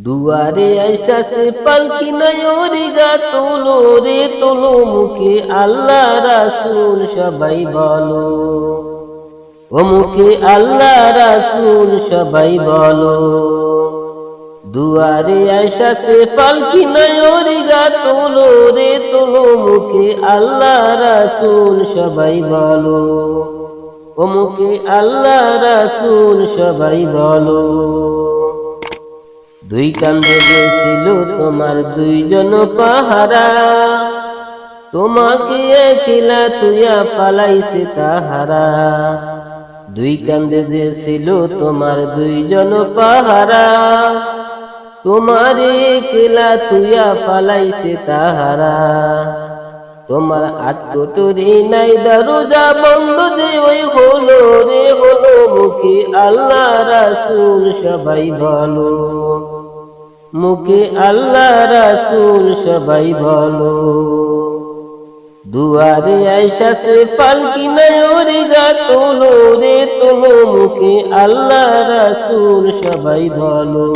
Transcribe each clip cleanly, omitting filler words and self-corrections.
দুয়ারে আইসা সে পালকি নয়রিগা তোলো রে তোলো, মুখে আল্লাহ রাসূল সবাই বলো, ও মুখে আল্লাহ রাসূল সবাই বলো। দুয়ারে আইসা সে পালকি নয়রিগা তোলো রে তোলো, মুখে আল্লাহ রাসূল সবাই বলো, ও মুখে আল্লাহ রাসূল সবাই বলো। দুই কান্দে ছিল তোমার দুইজন পাহারা, তোমাকে একলা তুইয়া পালাইছে তাহারা। দুই কান্দে ছিল তোমার দুইজন পাহারা, তোমারে একলা তুইয়া পালাইছে তাহারা। তোমার আটকটুরি নাই দরজা বন্ধ যে ওই হলো রে হলো, মুখে আল্লাহ রাসূল সবাই বলো, মুখে আল্লাহ রাসূল সবাই বলো। দুয়ারে আইসা সে পালকি নয়রিগা তোলো রে তোলো, মুখে আল্লাহ রাসূল সবাই বলো,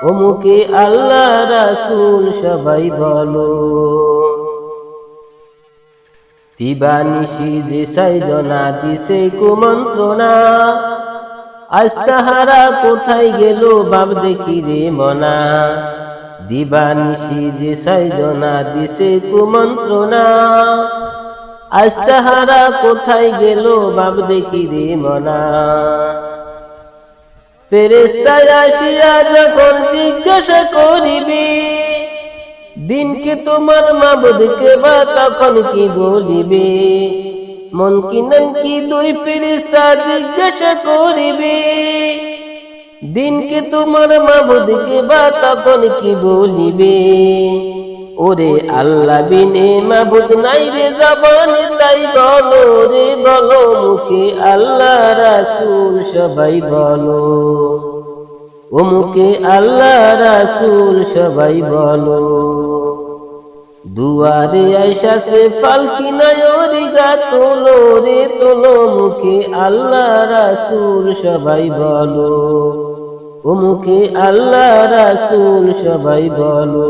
ও মুখে আল্লাহ রাসূল সবাই বলো। দিবানিশি যে সাইজনা দিছে কুমন্ত্রণা, আজ তাহারা কোথায় গেল বাপ দেখি রে মনা। দিবানিশি যে সাইজনা দিছে কুমন্ত্রণা, আজ তাহারা কোথায় গেল বাপ দেখি রে মনা। ফেরেশতা আসিয়া যখন জিজ্ঞাসা করিবে, দিনকে তোমার মাবুদকে বা তখন কি বলিবে। মন কি নন কি দুই ফেরেশতা জিজ্ঞাসা করিবে, দিনকে তোমার মাবুদকে বা তখন কি বলিবে। ওরে আল্লাহ বিনে মাবুদ নাই রে জবানে, তাই বলো রে বলো, মুখে আল্লাহ রাসূল সবাই বলো, ও মুখে আল্লাহ রাসূল সবাই বলো। দুয়ারে আইসা সে পালকি নয়রিগা তোলো রে তোলো, মুখে আল্লাহ রাসূল সবাই বলো, ও মুখে আল্লাহ রাসূল সবাই বলো।